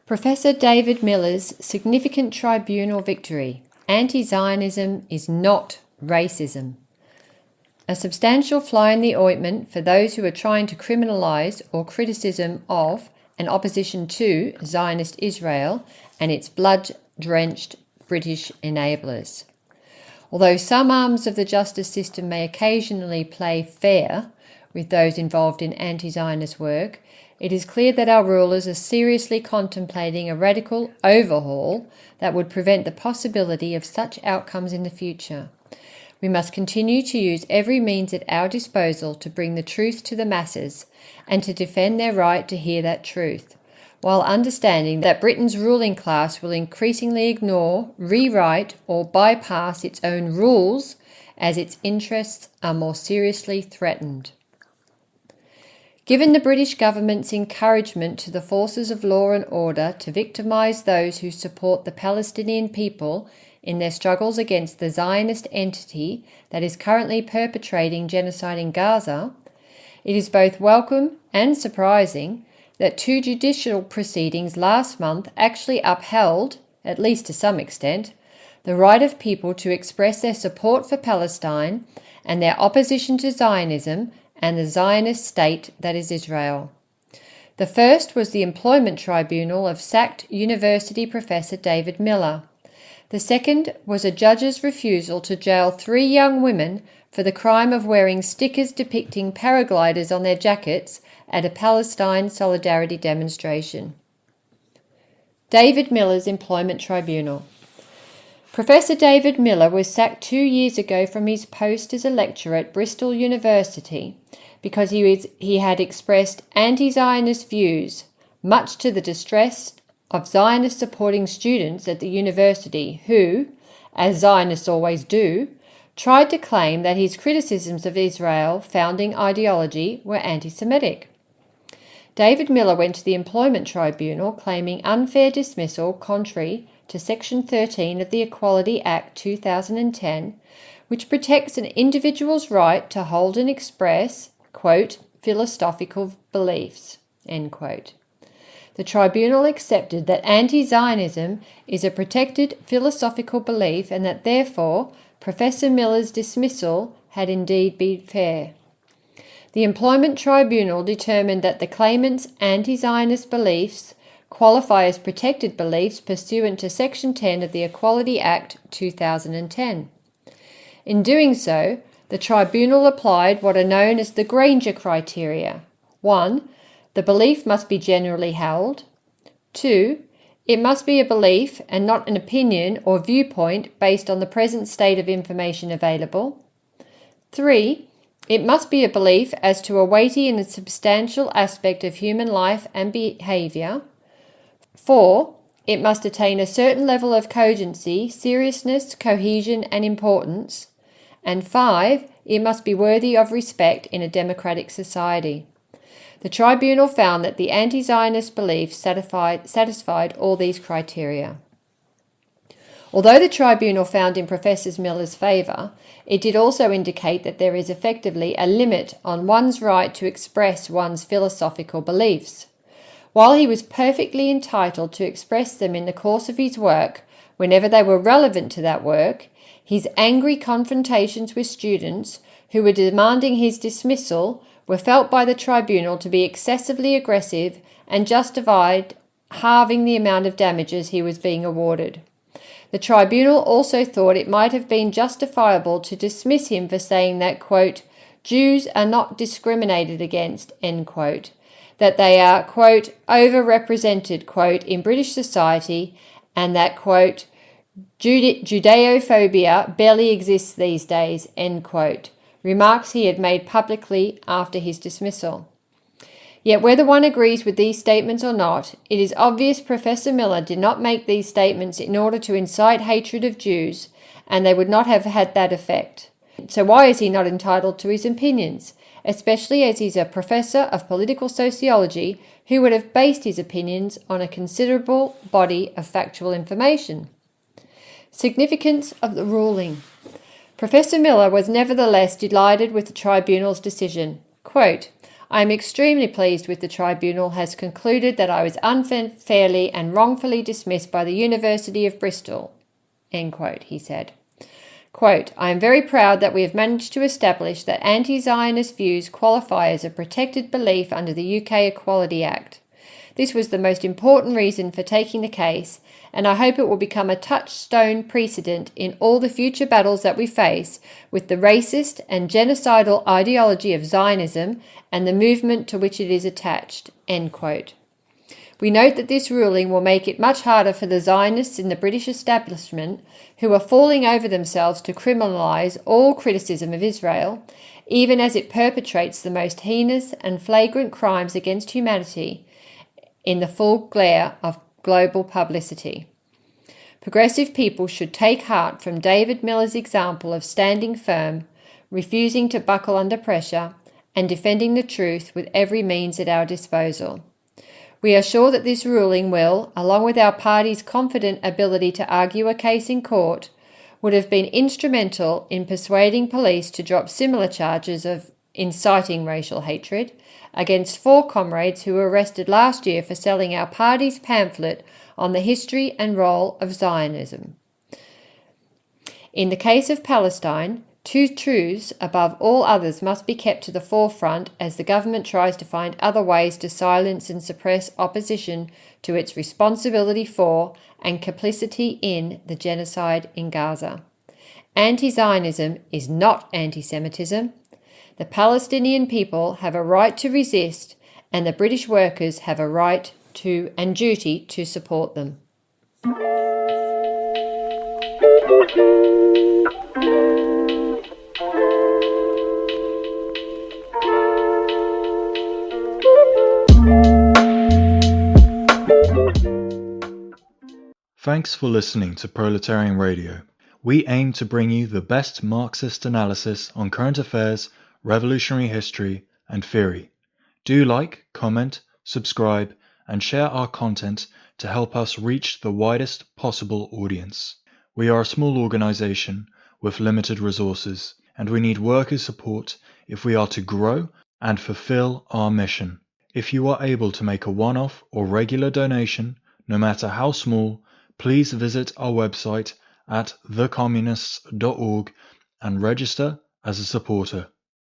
Professor David Miller's significant tribunal victory. Anti-Zionism is not racism. A substantial fly in the ointment for those who are trying to criminalise or criticism of and opposition to Zionist Israel and its blood-drenched British enablers. Although some arms of the justice system may occasionally play fair with those involved in anti-Zionist work, it is clear that our rulers are seriously contemplating a radical overhaul that would prevent the possibility of such outcomes in the future. We must continue to use every means at our disposal to bring the truth to the masses and to defend their right to hear that truth, while understanding that Britain's ruling class will increasingly ignore, rewrite, or bypass its own rules as its interests are more seriously threatened. Given the British government's encouragement to the forces of law and order to victimise those who support the Palestinian people in their struggles against the Zionist entity that is currently perpetrating genocide in Gaza, it is both welcome and surprising that two judicial proceedings last month actually upheld, at least to some extent, the right of people to express their support for Palestine and their opposition to Zionism and the Zionist state that is Israel. The first was the employment tribunal of sacked university professor David Miller. The second was a judge's refusal to jail 3 young women for the crime of wearing stickers depicting paragliders on their jackets at a Palestine solidarity demonstration. David Miller's employment tribunal. Professor David Miller was sacked 2 years ago from his post as a lecturer at Bristol University because he had expressed anti-Zionist views, much to the distress of Zionist-supporting students at the university who, as Zionists always do, tried to claim that his criticisms of Israel's founding ideology were anti-Semitic. David Miller went to the employment tribunal claiming unfair dismissal contrary to Section 13 of the Equality Act 2010, which protects an individual's right to hold and express, quote, philosophical beliefs, end quote. The tribunal accepted that anti-Zionism is a protected philosophical belief and that therefore Professor Miller's dismissal had indeed been fair. The employment tribunal determined that the claimant's anti-Zionist beliefs qualify as protected beliefs pursuant to Section 10 of the Equality Act 2010. In doing so, the tribunal applied what are known as the Granger criteria. 1. The belief must be generally held. 2. It must be a belief and not an opinion or viewpoint based on the present state of information available. 3. It must be a belief as to a weighty and substantial aspect of human life and behaviour. 4. It must attain a certain level of cogency, seriousness, cohesion and importance. And 5. It must be worthy of respect in a democratic society. The tribunal found that the anti-Zionist beliefs satisfied all these criteria. Although the tribunal found in Professor Miller's favour, it did also indicate that there is effectively a limit on one's right to express one's philosophical beliefs. While he was perfectly entitled to express them in the course of his work, whenever they were relevant to that work, his angry confrontations with students who were demanding his dismissal were felt by the tribunal to be excessively aggressive and justified halving the amount of damages he was being awarded. The tribunal also thought it might have been justifiable to dismiss him for saying that, quote, Jews are not discriminated against, end quote, that they are, quote, overrepresented, quote, in British society, and that, quote, Judeophobia barely exists these days, end quote, remarks he had made publicly after his dismissal. Yet whether one agrees with these statements or not, it is obvious Professor Miller did not make these statements in order to incite hatred of Jews, and they would not have had that effect. So why is he not entitled to his opinions? especially as he's a professor of political sociology who would have based his opinions on a considerable body of factual information. Significance of the ruling. Professor Miller was nevertheless delighted with the Tribunal's decision. Quote, "I am extremely pleased with the Tribunal has concluded that I was unfairly and wrongfully dismissed by the University of Bristol." End quote, he said. Quote, "I am very proud that we have managed to establish that anti-Zionist views qualify as a protected belief under the UK Equality Act. This was the most important reason for taking the case, and I hope it will become a touchstone precedent in all the future battles that we face with the racist and genocidal ideology of Zionism and the movement to which it is attached." End quote. We note that this ruling will make it much harder for the Zionists in the British establishment, who are falling over themselves to criminalise all criticism of Israel, even as it perpetrates the most heinous and flagrant crimes against humanity in the full glare of global publicity. Progressive people should take heart from David Miller's example of standing firm, refusing to buckle under pressure, and defending the truth with every means at our disposal. We are sure that this ruling will, along with our party's confident ability to argue a case in court, would have been instrumental in persuading police to drop similar charges of inciting racial hatred against 4 comrades who were arrested last year for selling our party's pamphlet on the history and role of Zionism. In the case of Palestine, 2 truths above all others must be kept to the forefront as the government tries to find other ways to silence and suppress opposition to its responsibility for and complicity in the genocide in Gaza. Anti-Zionism is not anti-Semitism. The Palestinian people have a right to resist, and the British workers have a right to and duty to support them. Thanks for listening to Proletarian Radio. We aim to bring you the best Marxist analysis on current affairs, revolutionary history, and theory. Do like, comment, subscribe, and share our content to help us reach the widest possible audience. We are a small organization with limited resources, and we need workers' support if we are to grow and fulfill our mission. If you are able to make a one-off or regular donation, no matter how small, please visit our website at thecommunists.org and register as a supporter.